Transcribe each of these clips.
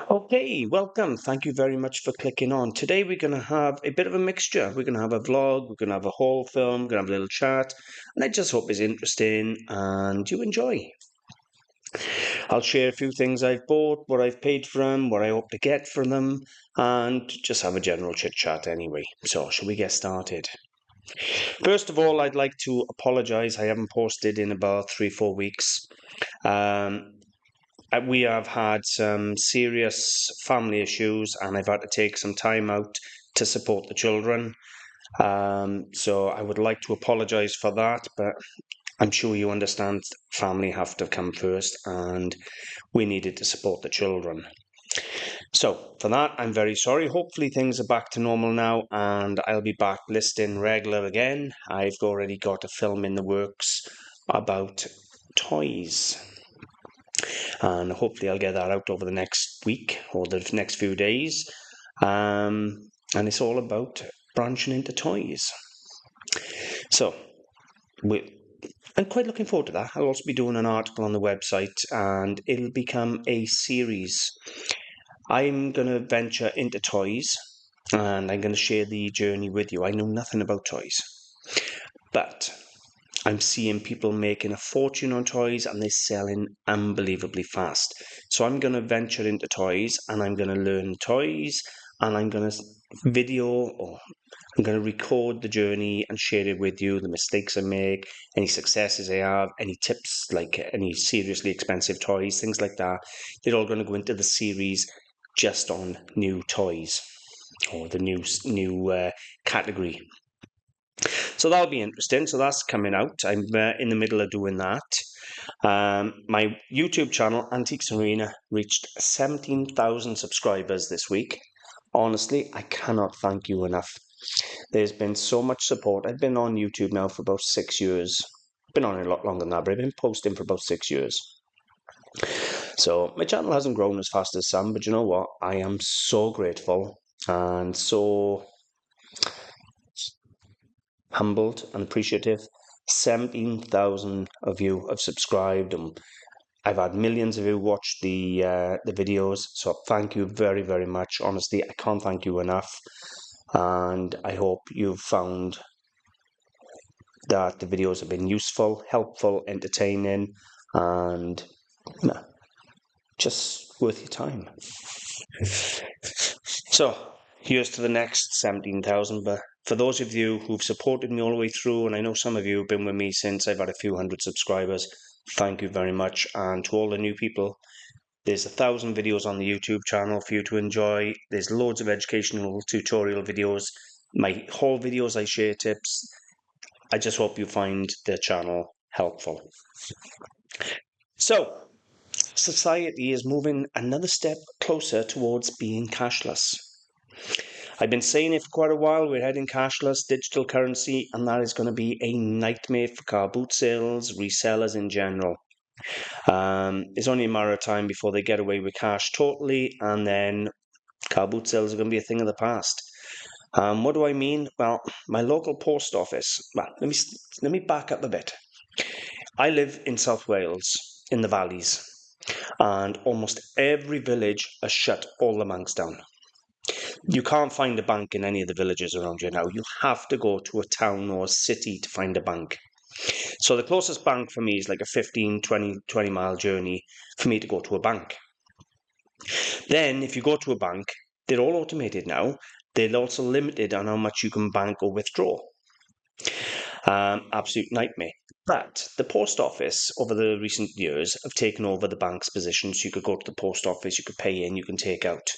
Okay, welcome. Thank you very much for clicking on. Today we're going to have a bit of a mixture. We're going to have a vlog, we're going to have a haul film, we're going to have a little chat, and I just hope it's interesting and you enjoy. I'll share a few things I've bought, what I've paid for them, what I hope to get from them, and just have a general chit chat anyway. So, shall we get started? First of all, I'd like to apologise. I haven't posted in about 3-4 weeks. We have had some serious family issues and I've had to take some time out to support the children. So I would like to apologise for that, but I'm sure you understand family have to come first and we needed to support the children. So for that, I'm very sorry. Hopefully things are back to normal now and I'll be back listing regular again. I've already got a film in the works about toys. And hopefully I'll get that out over the next week or the next few days. And it's all about branching into toys. So I'm quite looking forward to that. I'll also be doing an article on the website and it'll become a series. I'm going to venture into toys and I'm going to share the journey with you. I know nothing about toys, but I'm seeing people making a fortune on toys and they're selling unbelievably fast. So I'm going to venture into toys and I'm going to learn toys and I'm going to video or I'm going to record the journey and share it with you, the mistakes I make, any successes I have, any tips, like any seriously expensive toys, things like that. They're all going to go into the series just on new toys or the new category. So that'll be interesting. So that's coming out. I'm in the middle of doing that. My YouTube channel, Antiques Arena, reached 17,000 subscribers this week. Honestly, I cannot thank you enough. There's been so much support. I've been on YouTube now for about 6 years. Been on it a lot longer than that, but I've been posting for about 6 years. So my channel hasn't grown as fast as some, but you know what? I am so grateful and so humbled and appreciative. 17,000 of you have subscribed and I've had millions of you watch the videos, so thank you very, very much. Honestly, I can't thank you enough, and I hope you've found that the videos have been useful, helpful, entertaining, and just worth your time. So here's to the next 17,000, but for those of you who've supported me all the way through, and I know some of you have been with me since I've had a few hundred subscribers, thank you very much. And to all the new people, there's 1,000 videos on the YouTube channel for you to enjoy. There's loads of educational tutorial videos. My haul videos, I share tips. I just hope you find the channel helpful. So, society is moving another step closer towards being cashless. I've been saying it for quite a while, we're heading cashless, digital currency, and that is going to be a nightmare for car boot sales, resellers in general. It's only a matter of time before they get away with cash totally, and then car boot sales are going to be a thing of the past. What do I mean? Well, my local post office. Well, let me back up a bit. I live in South Wales, in the valleys, and almost every village has shut all the banks down. You can't find a bank in any of the villages around you now. You have to go to a town or a city to find a bank. So the closest bank for me is like a 15, 20 mile journey for me to go to a bank. Then if you go to a bank, they're all automated now. They're also limited on how much you can bank or withdraw. Absolute nightmare. But the post office over the recent years have taken over the bank's position. So you could go to the post office, you could pay in, you can take out.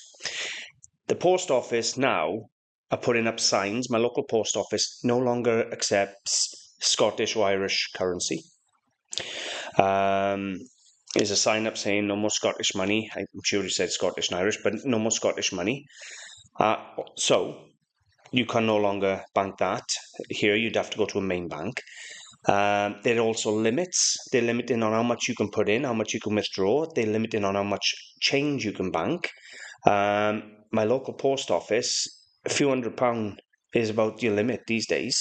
The post office now are putting up signs. My local post office no longer accepts Scottish or Irish currency. There's a sign up saying no more Scottish money. I'm sure he said Scottish and Irish, but no more Scottish money. So you can no longer bank that. Here you'd have to go to a main bank. There are also limits. They're limiting on how much you can put in, how much you can withdraw. They're limiting on how much change you can bank. My local post office, a few £100 is about your limit these days.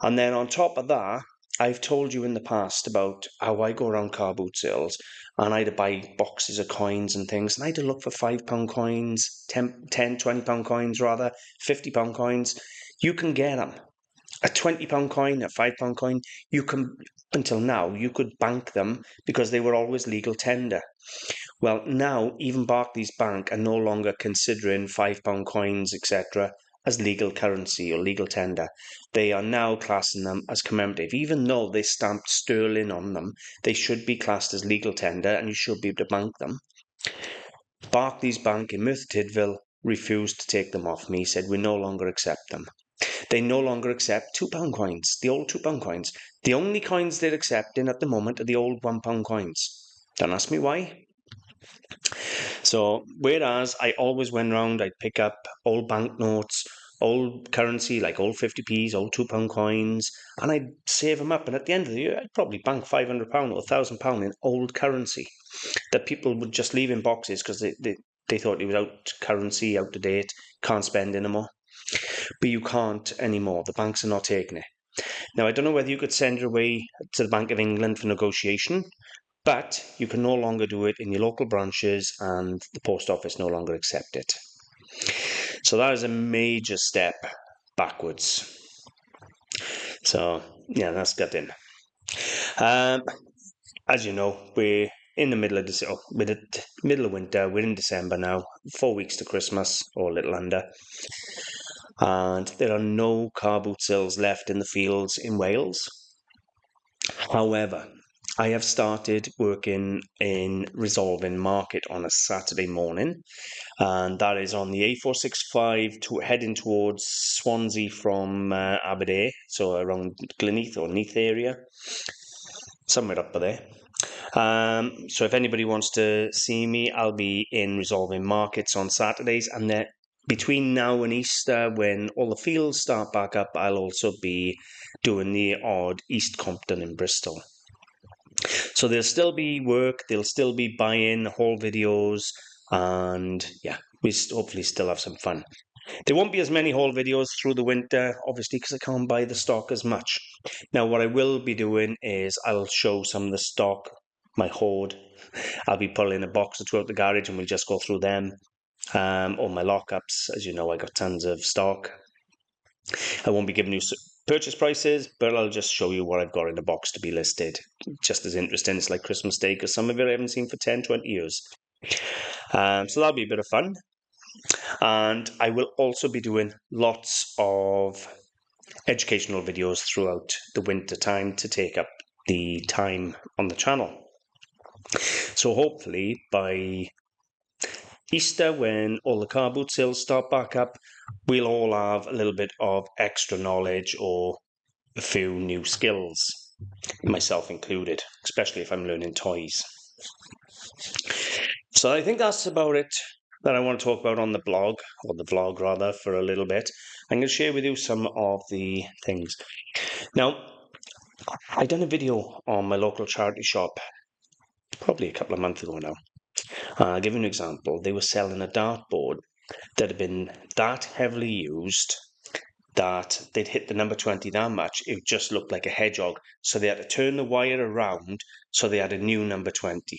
And then on top of that, I've told you in the past about how I go around car boot sales and I'd buy boxes of coins and things, and I'd look for £5 coins, 10, £20 coins rather, £50 coins. You can get them. A £20 coin, a £5 coin, you can, until now, you could bank them because they were always legal tender. Well, now even Barclays Bank are no longer considering £5 coins, etc., as legal currency or legal tender. They are now classing them as commemorative. Even though they stamped sterling on them, they should be classed as legal tender and you should be able to bank them. Barclays Bank in Merthyr Tydfil refused to take them off me, said we no longer accept them. They no longer accept £2 coins, the old £2 coins. The only coins they're accepting at the moment are the old £1 coins. Don't ask me why. So, whereas I always went round, I'd pick up old banknotes, old currency like old 50p's, old £2 coins, and I'd save them up. And at the end of the year, I'd probably bank £500 or £1,000 in old currency that people would just leave in boxes because they thought it was out currency, out of date, can't spend anymore. But you can't anymore. The banks are not taking it. Now, I don't know whether you could send it away to the Bank of England for negotiation, but you can no longer do it in your local branches and the post office no longer accept it. So that is a major step backwards. So, yeah, that's gutting. As you know, we're in the middle of middle of winter. We're in December now, 4 weeks to Christmas, or a little under. And there are no car boot sales left in the fields in Wales. However, I have started working in Resolving Market on a Saturday morning, and that is on the A465 heading towards Swansea from Aberdare, so around Gleneath or Neath area, somewhere up there. So if anybody wants to see me, I'll be in Resolving Markets on Saturdays, and then between now and Easter, when all the fields start back up, I'll also be doing the odd East Compton in Bristol. So there'll still be work, there'll still be buy-in, haul videos, and yeah, we hopefully still have some fun. There won't be as many haul videos through the winter, obviously, because I can't buy the stock as much. Now, what I will be doing is I'll show some of the stock, my hoard. I'll be pulling a box or two out the garage and we'll just go through them. Or my lockups, as you know, I got tons of stock. I won't be giving you purchase prices, but I'll just show you what I've got in the box to be listed. Just as interesting, it's like Christmas Day, because some of it I haven't seen for 10, 20 years. So that'll be a bit of fun. And I will also be doing lots of educational videos throughout the winter time to take up the time on the channel. So hopefully by Easter, when all the car boot sales start back up, we'll all have a little bit of extra knowledge or a few new skills, myself included, especially if I'm learning toys. So I think that's about it that I want to talk about on the blog, or the vlog rather, for a little bit. I'm going to share with you some of the things. Now, I done a video on my local charity shop probably a couple of months ago now. I'll give you an example. They were selling a dartboard that had been that heavily used that they'd hit the number 20 that much, it just looked like a hedgehog. So they had to turn the wire around so they had a new number 20.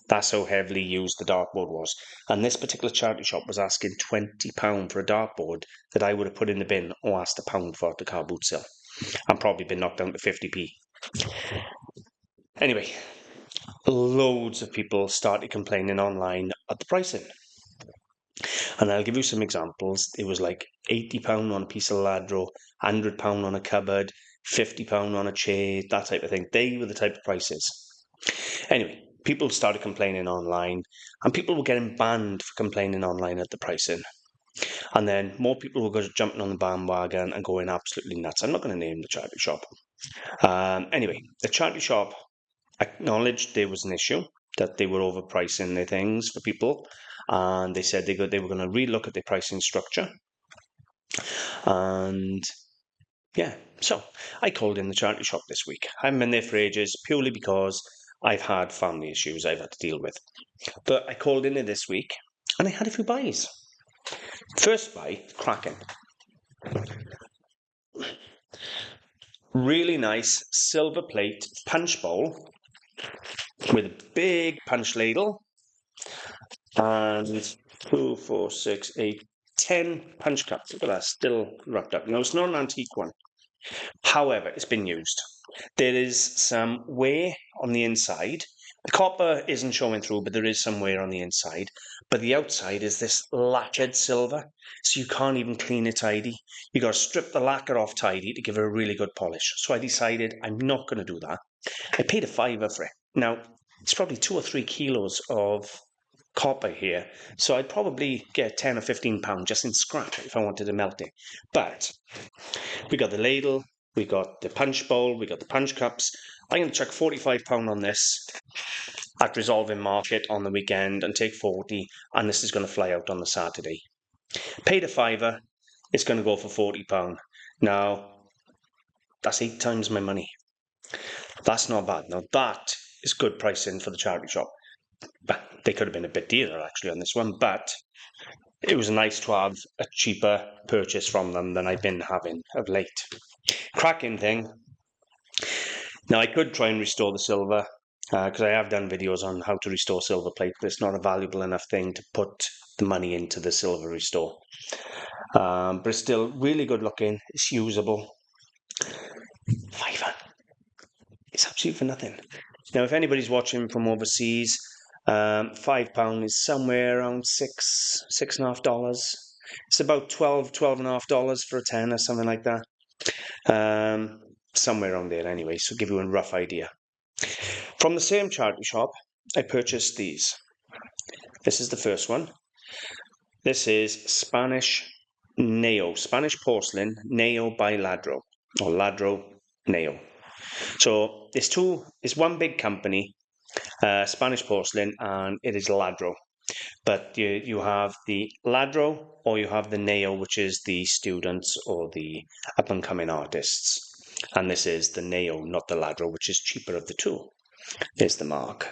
That's how heavily used the dartboard was. And this particular charity shop was asking £20 for a dartboard that I would have put in the bin or asked £1 for at the car boot sale. And probably been knocked down to 50p. Anyway, loads of people started complaining online at the pricing. And I'll give you some examples. It was like £80 on a piece of Lladro, £100 on a cupboard, £50 on a chair, that type of thing. They were the type of prices. Anyway, people started complaining online, and people were getting banned for complaining online at the pricing. And then more people were jumping on the bandwagon and going absolutely nuts. I'm not going to name the charity shop. Anyway, the charity shop acknowledged there was an issue, that they were overpricing their things for people, and they said they were going to relook at their pricing structure. And yeah, so I called in the charity shop this week. I haven't been there for ages, purely because I've had family issues I've had to deal with. But I called in there this week, and I had a few buys. First buy, cracking. Really nice silver plate punch bowl with a big punch ladle and 2, 4, 6, 8, 10 punch cups. Look at that, still wrapped up. Now, it's not an antique one. However, it's been used. There is some wear on the inside. The copper isn't showing through, but there is some wear on the inside. But the outside is this lacquered silver, so you can't even clean it tidy. You got to strip the lacquer off tidy to give it a really good polish. So I decided I'm not going to do that. I paid a fiver for it. Now, it's probably 2 or 3 kilos of copper here, so I'd probably get 10 or 15 pounds just in scrap if I wanted to melt it. But we got the ladle, we got the punch bowl, we got the punch cups. I'm going to chuck £45 on this at Resolving Market on the weekend and take 40, and this is going to fly out on the Saturday. Paid a fiver, it's going to go for £40. Now, that's 8 times my money. That's not bad. Now, that is good pricing for the charity shop. But they could have been a bit dearer actually on this one, but it was nice to have a cheaper purchase from them than I've been having of late. Cracking thing. Now, I could try and restore the silver because I have done videos on how to restore silver plate, but it's not a valuable enough thing to put the money into the silver restore. But it's still really good looking. It's usable. Fiver. It's absolutely for nothing. Now, if anybody's watching from overseas, £5 is somewhere around $6.50. It's about $12.50 for a 10 or something like that. Somewhere around there anyway, so give you a rough idea. From the same charity shop, I purchased these. This is the first one. This is Spanish Nao, Spanish porcelain Nao by Lladro, or Lladro Nao. So it's one big company, Spanish porcelain, and it is Lladro. But you have the Lladro or you have the Nao, which is the students or the up-and-coming artists. And this is the Nao, not the Lladro, which is cheaper of the two. There's the mark.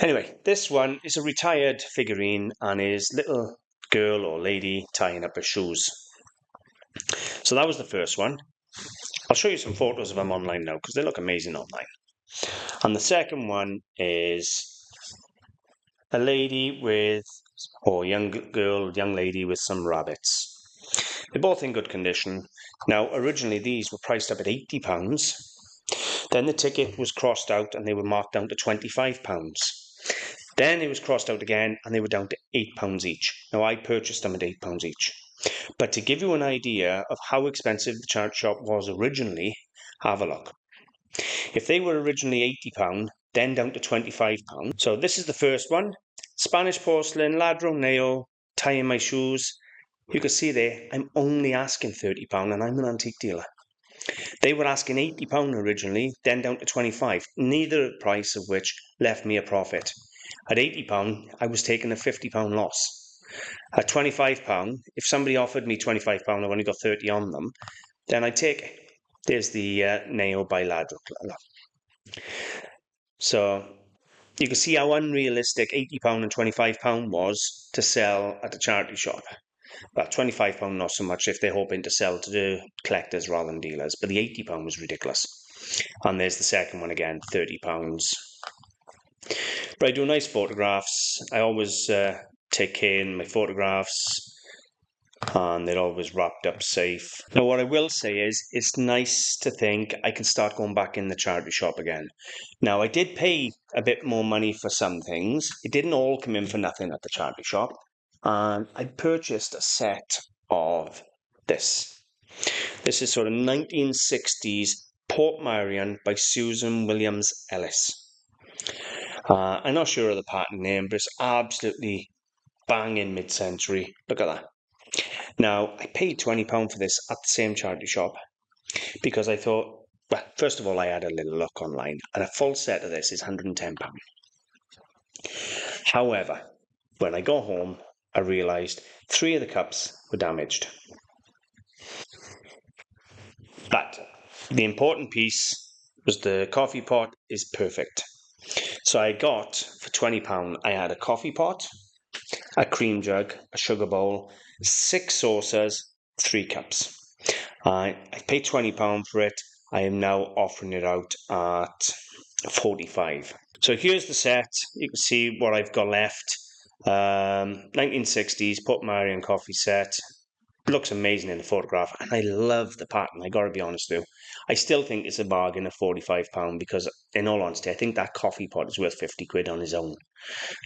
Anyway, this one is a retired figurine and his little girl or lady tying up her shoes. So that was the first one. I'll show you some photos of them online now because they look amazing online. And the second one is a lady with, or young girl, young lady with some rabbits. They're both in good condition. Now, originally these were priced up at £80. Then the ticket was crossed out and they were marked down to £25. Then it was crossed out again and they were down to £8 each. Now, I purchased them at £8 each. But to give you an idea of how expensive the charity shop was originally, have a look. If they were originally £80, then down to £25. So this is the first one. Spanish porcelain, Lladro Nao, tying my shoes. You can see there, I'm only asking £30 and I'm an antique dealer. They were asking £80 originally, then down to £25, neither price of which left me a profit. At £80, I was taking a £50 loss. At £25, if somebody offered me £25, I've only got 30 on them, then I'd take it. There's the Nao by Lladro. So you can see how unrealistic £80 and £25 was to sell at a charity shop. Well, £25 not so much if they're hoping to sell to the collectors rather than dealers, but the £80 was ridiculous. And there's the second one again, £30. But I do nice photographs. I always take care in my photographs and they're always wrapped up safe. Now, what I will say is it's nice to think I can start going back in the charity shop again. Now, I did pay a bit more money for some things. It didn't all come in for nothing at the charity shop. And I purchased a set of this. This is sort of 1960s Portmeirion by Susan Williams Ellis. I'm not sure of the patent name, but it's absolutely banging mid-century. Look at that. Now, I paid £20 for this at the same charity shop because I thought, well, first of all, I had a little look online and a full set of this is £110. However, when I got home, I realised 3 of the cups were damaged. But the important piece was the coffee pot is perfect. So I got, for £20, I had a coffee pot, a cream jug, a sugar bowl, 6 saucers, 3 cups. I paid £20 for it. I am now offering it out at 45. So here's the set. You can see what I've got left. 1960s Portmeirion coffee set. Looks amazing in the photograph, and I love the pattern. I gotta be honest though. I still think it's a bargain at £45 because, in all honesty, I think that coffee pot is worth 50 quid on its own.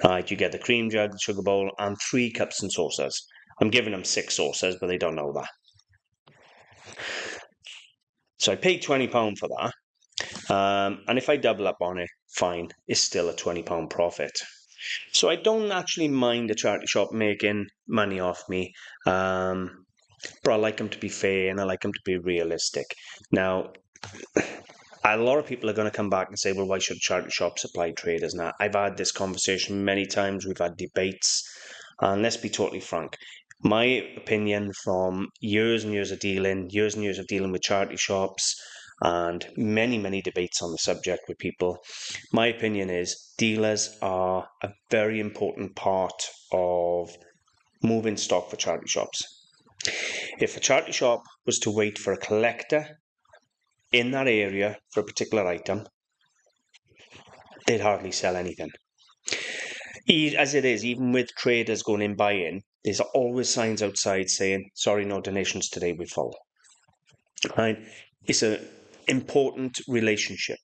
Right, you get the cream jug, the sugar bowl, and 3 cups and saucers. I'm giving them 6 saucers, but they don't know that. So I paid £20 for that. And if I double up on it, fine, it's still a £20 profit. So I don't actually mind a charity shop making money off me, but I like them to be fair and I like them to be realistic. Now, a lot of people are going to come back and say, well, why should a charity shop supply traders? Now, I've had this conversation many times. We've had debates. And let's be totally frank. My opinion from years and years of dealing with charity shops and many, many debates on the subject with people, my opinion is dealers are a very important part of moving stock for charity shops. If a charity shop was to wait for a collector in that area for a particular item, they'd hardly sell anything. As it is, even with traders going in buying, there's always signs outside saying, sorry, no donations today, we're full. Right? It's an important relationship.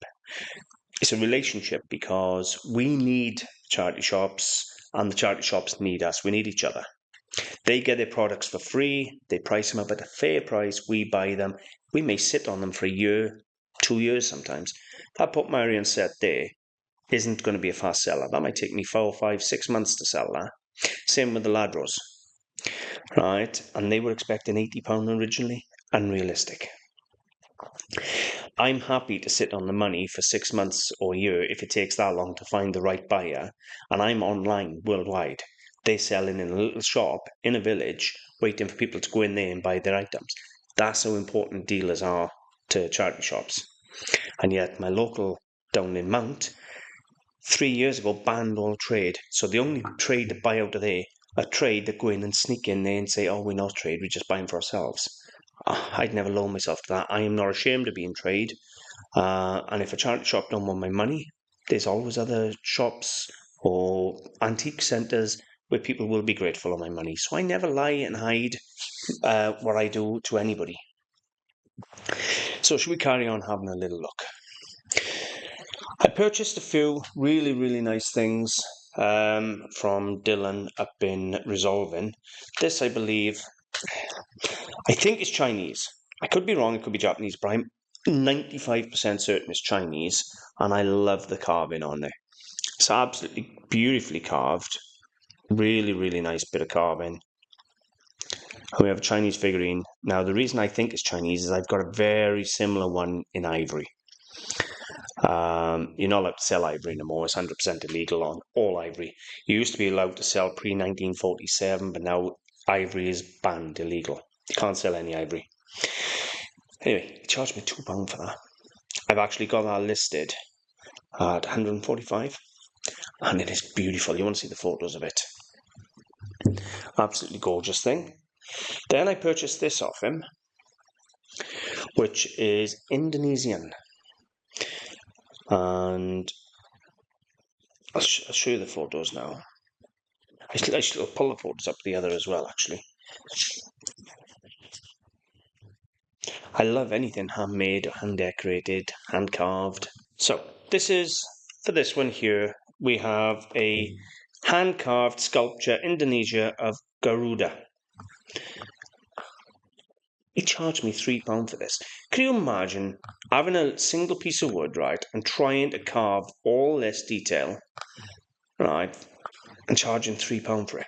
It's a relationship because we need charity shops and the charity shops need us. We need each other. They get their products for free. They price them up at a fair price. We buy them. We may sit on them for a year, 2 years sometimes. That Portmeirion set there isn't going to be a fast seller. That might take me 4, 5, 6 months to sell that. Same with the Lladros, right? And they were expecting £80 originally. Unrealistic. I'm happy to sit on the money for 6 months or a year if it takes that long to find the right buyer. And I'm online worldwide. They're selling in a little shop in a village, waiting for people to go in there and buy their items. That's how important dealers are to charity shops. And yet my local down in Mount, 3 years ago, banned all trade. So the only trade that buy out of there are trade that go in and sneak in there and say, oh, we're not trade, we're just buying for ourselves. I'd never loan myself to that. I am not ashamed of being trade. And if a charity shop don't want my money, there's always other shops or antique centres where people will be grateful of my money. So I never lie and hide what I do to anybody. So should we carry on having a little look? I purchased a few really, really nice things from Dylan up in Resolving. This, I believe, I think it's Chinese. I could be wrong, it could be Japanese, but I'm 95% certain it's Chinese, and I love the carving on there. It's absolutely beautifully carved. Really, really nice bit of carving. And we have a Chinese figurine. Now, the reason I think it's Chinese is I've got a very similar one in ivory. You're not allowed to sell ivory anymore. It's 100% illegal on all ivory. You used to be allowed to sell pre-1947, but now ivory is banned, illegal. You can't sell any ivory. Anyway, he charged me £2 for that. I've actually got that listed at 145, and it is beautiful. You want to see the photos of it. Absolutely gorgeous thing. Then I purchased this off him, which is Indonesian. And I'll show you the photos now. I should pull the photos up the other as well, actually. I love anything handmade, hand decorated, hand carved. So this is, for this one here, we have a hand carved sculpture, Indonesia, of Garuda. He charged me £3 for this. Can you imagine having a single piece of wood, right, and trying to carve all this detail, right, and charging £3 for it?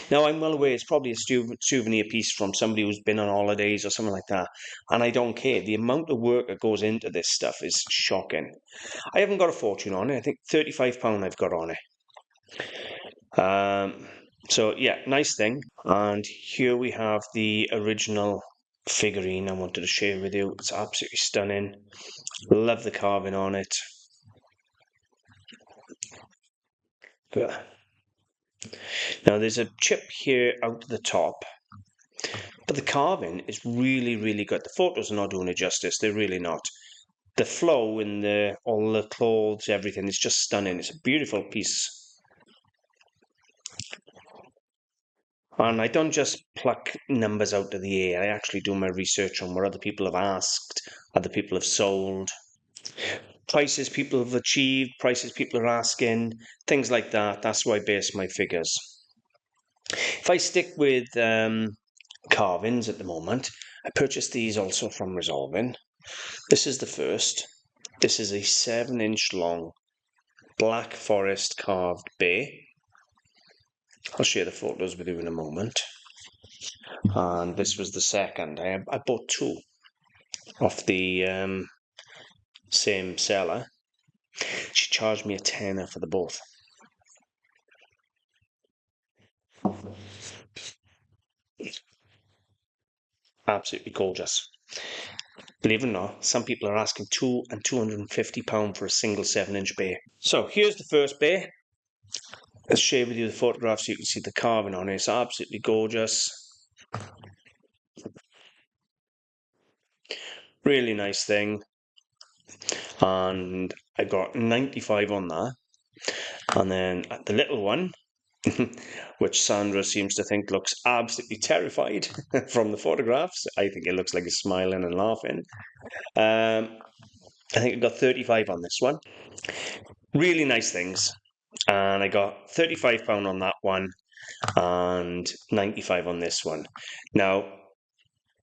Now, I'm well aware it's probably a souvenir piece from somebody who's been on holidays or something like that, and I don't care. The amount of work that goes into this stuff is shocking. I haven't got a fortune on it. I think £35 I've got on it. So, yeah, nice thing. And here we have the original figurine I wanted to share with you. It's absolutely stunning. Love the carving on it. Now, there's a chip here out the top But the carving is really, really good. The photos are not doing it justice. They're really not. The flow in all the clothes, everything is just stunning. It's a beautiful piece. And I don't just pluck numbers out of the air. I actually do my research on what other people have asked, other people have sold, prices people have achieved, prices people are asking, things like that. That's why I base my figures. If I stick with carvings at the moment, I purchased these also from Resolving. This is the first. This is a 7-inch long black forest carved bay. I'll share the photos with you in a moment. And this was the second. I bought two off the same seller. She charged me a tenner for the both. Absolutely gorgeous. Believe it or not, some people are asking £200 and £250 for a single 7-inch bay. So here's the first bay. Let's share with you the photographs so you can see the carving on it. It's absolutely gorgeous. Really nice thing. And I got 95 on that. And then the little one, which Sandra seems to think looks absolutely terrified from the photographs. I think it looks like he's smiling and laughing. I think I got 35 on this one. Really nice things. And I got £35 on that one and 95 on this one. Now,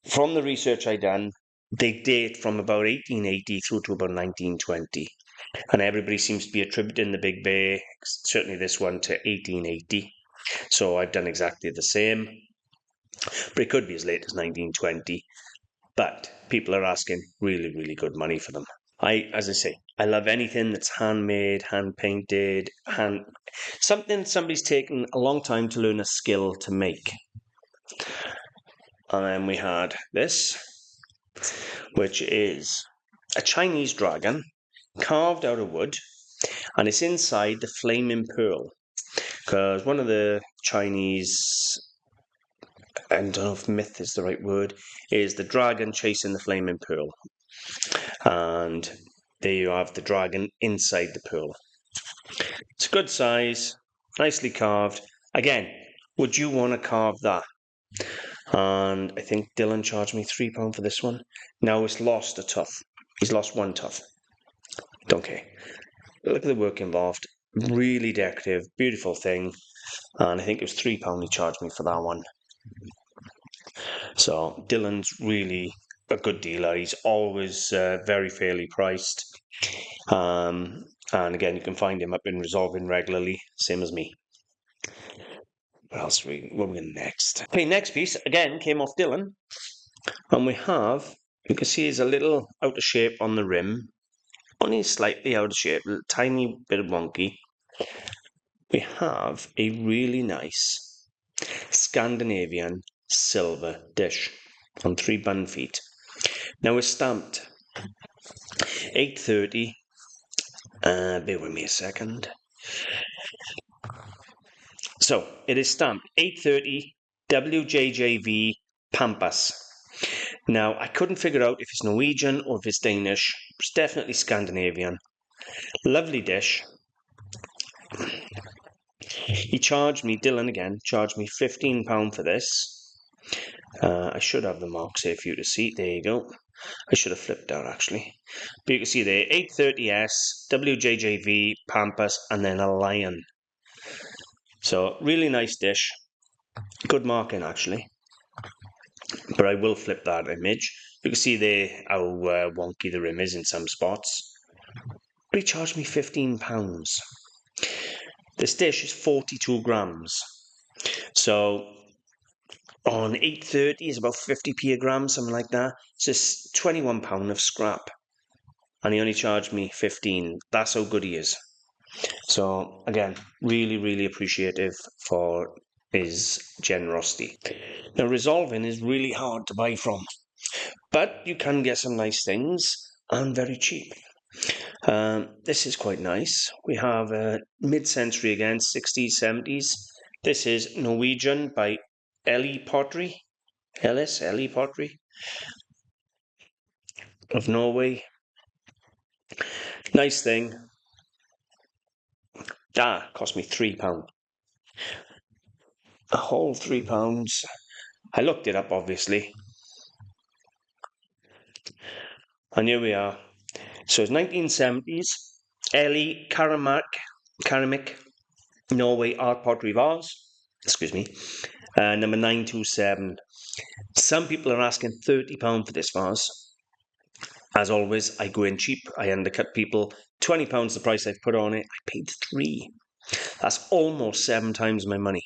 from the research I done, they date from about 1880 through to about 1920. And everybody seems to be attributing the Big Bay, certainly this one, to 1880. So I've done exactly the same. But it could be as late as 1920. But people are asking really, really good money for them. As I say, I love anything that's handmade, hand-painted, something somebody's taken a long time to learn a skill to make. And then we had this, which is a Chinese dragon carved out of wood, and it's inside the flaming pearl. Because one of the Chinese, I don't know if myth is the right word, is the dragon chasing the flaming pearl. And there you have the dragon inside the pearl. It's a good size, nicely carved. Again, would you want to carve that? And I think Dylan charged me £3 for this one. Now it's lost a tooth. He's lost one tooth. Don't care. Look at the work involved. Really decorative, beautiful thing. And I think it was £3 he charged me for that one. So Dylan's really a good dealer. He's always very fairly priced. And again, you can find him up in Resolving regularly, same as me. What else what we got next? Okay, next piece, again, came off Dylan. And we have, you can see he's a little out of shape on the rim. Only slightly out of shape, a tiny bit wonky. We have a really nice Scandinavian silver dish on 3 bun feet. Now it's stamped 830. Bear with me a second. So it is stamped 830 WJJV Pampas. Now I couldn't figure out if it's Norwegian or if it's Danish. It's definitely Scandinavian. Lovely dish. He charged me, Dylan again, charged me £15 for this. I should have the marks here for you to see. There you go. I should have flipped out actually. But you can see there 830S, WJJV, Pampas, and then a lion. So really nice dish. Good marking actually. But I will flip that image. You can see there how wonky the rim is in some spots. But he charged me £15. This dish is 42 grams. So on 830 is about 50p a gram, something like that. It's just £21 of scrap. And he only charged me 15. That's how good he is. So again, really, really appreciative for his generosity. Now Resolving is really hard to buy from, but you can get some nice things and very cheap. This is quite nice. We have mid-century again, 60s, 70s. This is Norwegian by Eie Pottery. Eie Pottery of Norway. Nice thing. Cost me £3. A whole £3. I looked it up, obviously. And here we are. So it's 1970s. Eie Ceramic Norway Art Pottery Vase. Excuse me. Number 927. Some people are asking £30 for this vase. As always, I go in cheap. I undercut people. £20 the price I've put on it. I paid £3. That's almost 7 times my money.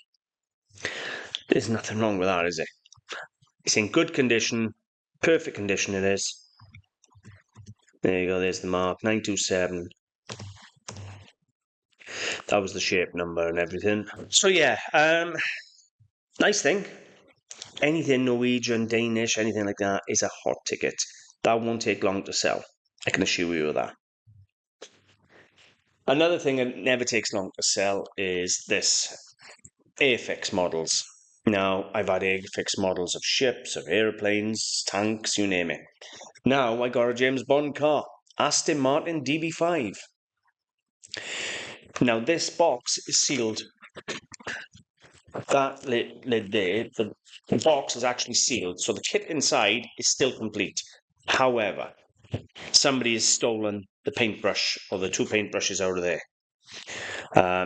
There's nothing wrong with that, is it? It's in good condition. Perfect condition it is. There you go, there's the mark, 927. That was the shape number and everything. So yeah, nice thing. Anything Norwegian, Danish, anything like that is a hot ticket. That won't take long to sell. I can assure you of that. Another thing that never takes long to sell is this. Airfix models. Now, I've had Airfix models of ships, of airplanes, tanks, you name it. Now, I got a James Bond car. Aston Martin DB5. Now this box is sealed. That lid there, the box is actually sealed, so the kit inside is still complete. However, somebody has stolen the paintbrush or the 2 paintbrushes out of there.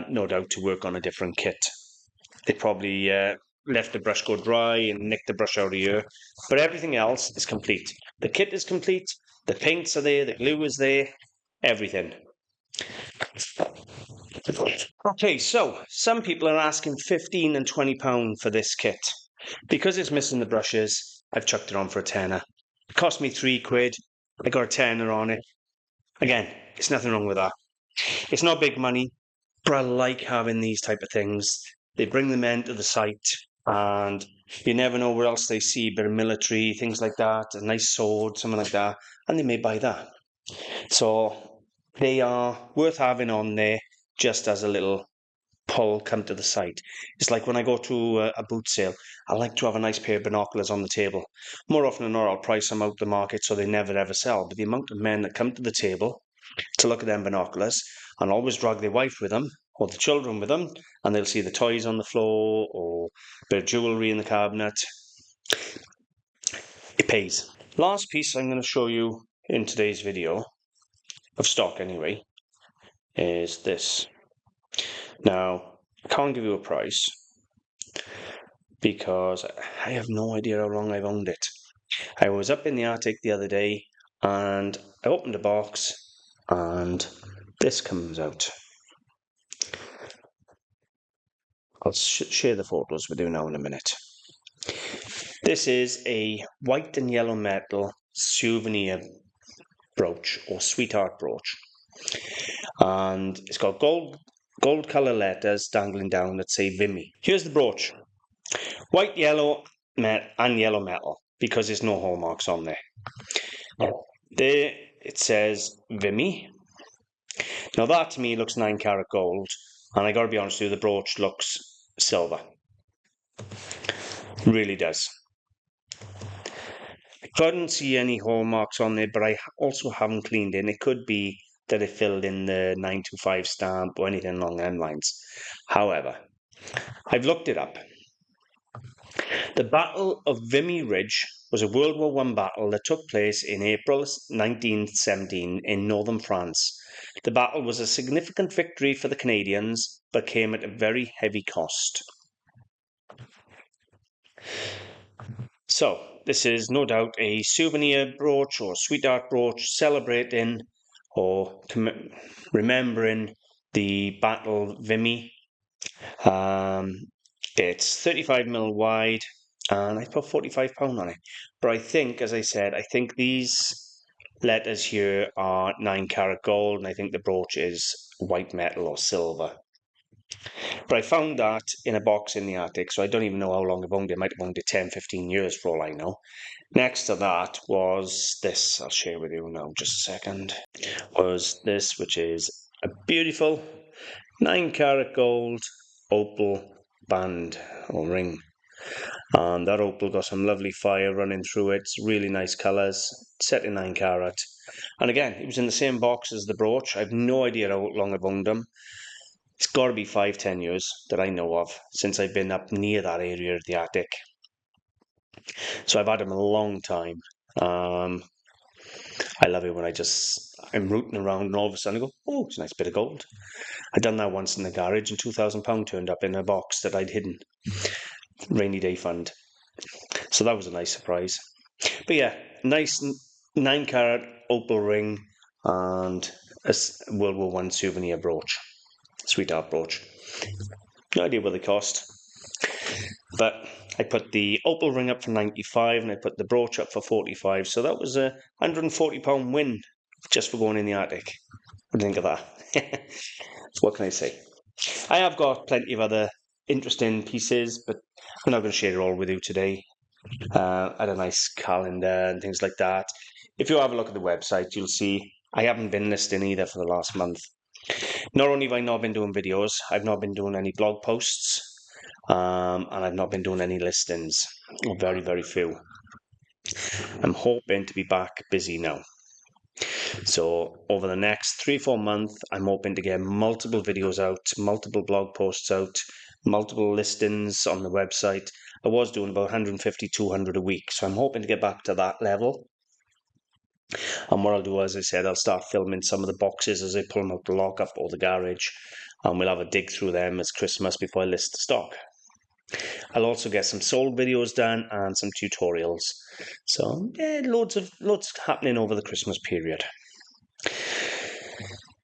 No doubt to work on a different kit. They probably left the brush go dry and nicked the brush out of here, but everything else is complete. The kit is complete, the paints are there, the glue is there, everything. Okay, so some people are asking £15 and £20 for this kit. Because it's missing the brushes, I've chucked it on for a tenner. It cost me £3. I got a tenner on it. Again, it's nothing wrong with that. It's not big money, but I like having these type of things. They bring the men to the site, and you never know where else they see a bit of military, things like that, a nice sword, something like that, and they may buy that. So they are worth having on there just as a little pull come to the site. It's like when I go to a boot sale, I like to have a nice pair of binoculars on the table. More often than not, I'll price them out the market so they never ever sell. But the amount of men that come to the table to look at them binoculars and always drag their wife with them or the children with them, and they'll see the toys on the floor or a bit of jewellery in the cabinet. It pays. Last piece I'm going to show you in today's video, of stock anyway, is this. Now, I can't give you a price because I have no idea how long I've owned it. I was up in the attic the other day and I opened a box and this comes out. I'll share the photos with you now in a minute. This is a white and yellow metal souvenir brooch or sweetheart brooch. And it's got gold colour letters dangling down that say Vimy. Here's the brooch. White, yellow, and yellow metal, because there's no hallmarks on there. There it says Vimy. Now that to me looks 9-carat gold, and I gotta be honest with you, the brooch looks silver. Really does. I couldn't see any hallmarks on there, but I also haven't cleaned it, and it could be that it filled in the 925 stamp or anything along them lines. However, I've looked it up. The Battle of Vimy Ridge was a World War I battle that took place in April 1917 in northern France. The battle was a significant victory for the Canadians, but came at a very heavy cost. So, this is no doubt a souvenir brooch or sweetheart brooch celebrating or remembering the Battle of Vimy. It's 35mm wide, and I put £45 on it. But I think, as I said, I think these letters here are 9-carat gold, and I think the brooch is white metal or silver. But I found that in a box in the attic, so I don't even know how long I've owned it. I might have owned it 10, 15 years for all I know. Next to that was this. I'll share with you now, just a second. Was this, which is a beautiful 9-carat gold Opal band or ring. And that opal got some lovely fire running through it, really nice colours, set in 9 carat. And again, it was in the same box as the brooch. I have no idea how long I've owned them. It's got to be 5-10 years that I know of since I've been up near that area of the attic. So I've had them a long time. I love it when I'm rooting around and all of a sudden I go, oh, it's a nice bit of gold. I'd done that once in the garage and £2,000 turned up in a box that I'd hidden. Rainy day fund. So that was a nice surprise. But yeah, nice 9 carat opal ring and a World War One souvenir brooch. Sweetheart brooch. No idea what they cost. But I put the opal ring up for 95 and I put the brooch up for 45. So that was a £140 win just for going in the attic. What do you think of that? So what can I say? I have got plenty of other interesting pieces, but I'm not going to share it all with you today. I had a nice calendar and things like that. If you have a look at the website, you'll see I haven't been listing either for the last month. Not only have I not been doing videos, I've not been doing any blog posts, and I've not been doing any listings, or very, very few. I'm hoping to be back busy now. So over the next 3-4 months, I'm hoping to get multiple videos out, multiple blog posts out, multiple listings on the website. I was doing about 150, 200 a week, so I'm hoping to get back to that level. And what I'll do, as I said, I'll start filming some of the boxes as I pull them out the lockup or the garage, and we'll have a dig through them as Christmas before I list the stock. I'll also get some sold videos done and some tutorials. So yeah, loads happening over the Christmas period.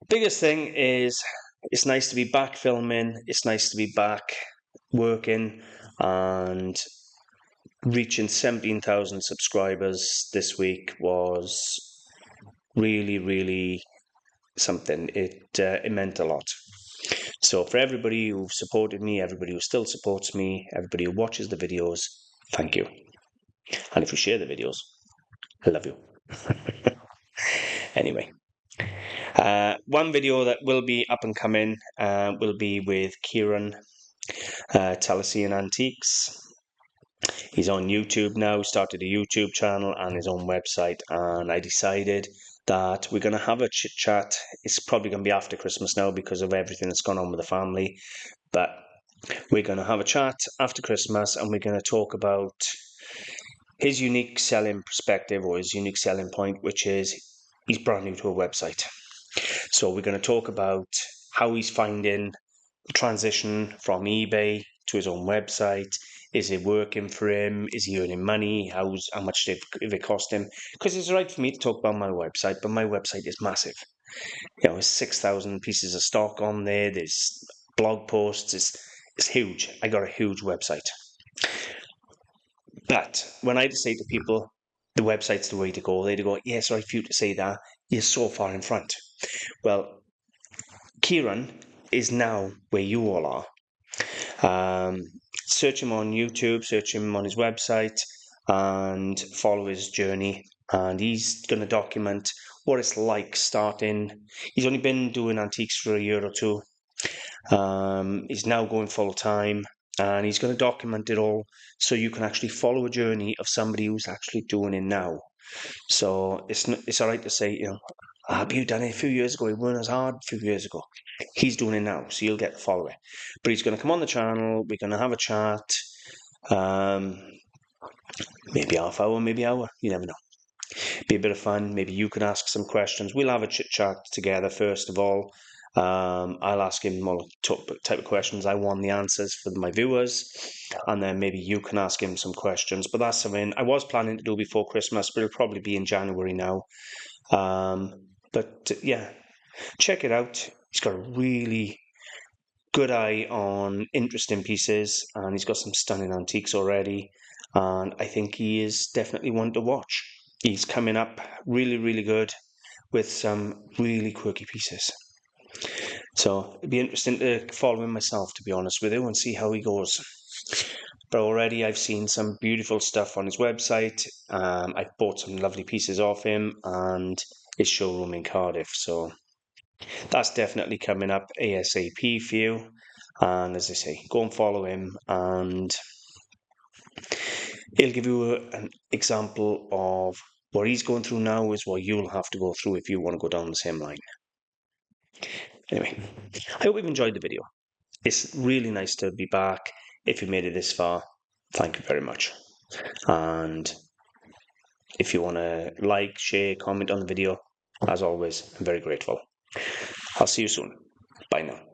Biggest thing is it's nice to be back filming. It's nice to be back working, and reaching 17,000 subscribers this week was really, really something. It meant a lot. So for everybody who supported me, everybody who still supports me, everybody who watches the videos, thank you. And if you share the videos, I love you. Anyway, one video that will be up and coming will be with Kieran, Tesan Antiques. He's on YouTube now, started a YouTube channel and his own website, and I decided that we're going to have a chit chat. It's probably going to be after Christmas now because of everything that's gone on with the family, but we're going to have a chat after Christmas and we're going to talk about his unique selling perspective, or his unique selling point, which is he's brand new to a website. So we're going to talk about how he's finding the transition from eBay to his own website. Is it working for him? Is he earning money? How much if it cost him? Because it's right for me to talk about my website, but my website is massive. You know, there's 6,000 pieces of stock on there. There's blog posts. It's huge. I got a huge website. But when I say to people, the website's the way to go, they go, yeah, sorry for you to say that. You're so far in front. Well, Kieran is now where you all are. Search him on YouTube, search him on his website, and follow his journey. And he's going to document what it's like starting. He's only been doing antiques for a year or two. He's now going full time, and he's going to document it all so you can actually follow a journey of somebody who's actually doing it now. So it's all right to say, you know, you done it a few years ago. It weren't as hard a few years ago. He's doing it now, so you'll get to follow it. But he's going to come on the channel. We're going to have a chat. Maybe half hour, maybe hour. You never know. Be a bit of fun. Maybe you can ask some questions. We'll have a chit chat together first of all. I'll ask him all type of questions I want the answers for my viewers, and then maybe you can ask him some questions. But that's something I was planning to do before Christmas, but it'll probably be in January now. But yeah, check it out. He's got a really good eye on interesting pieces, and he's got some stunning antiques already, and I think he is definitely one to watch. He's coming up really, really good with some really quirky pieces. So it'd be interesting to follow him myself, to be honest with you, and see how he goes. But already I've seen some beautiful stuff on his website. I've bought some lovely pieces off him and his showroom in Cardiff. So that's definitely coming up ASAP for you. And as I say, go and follow him and He'll give you an example of what he's going through now is what you'll have to go through if you want to go down the same line. Anyway, I hope you've enjoyed the video. It's really nice to be back. If you made it this far, thank you very much. And if you want to like, share, comment on the video, as always, I'm very grateful. I'll see you soon. Bye now.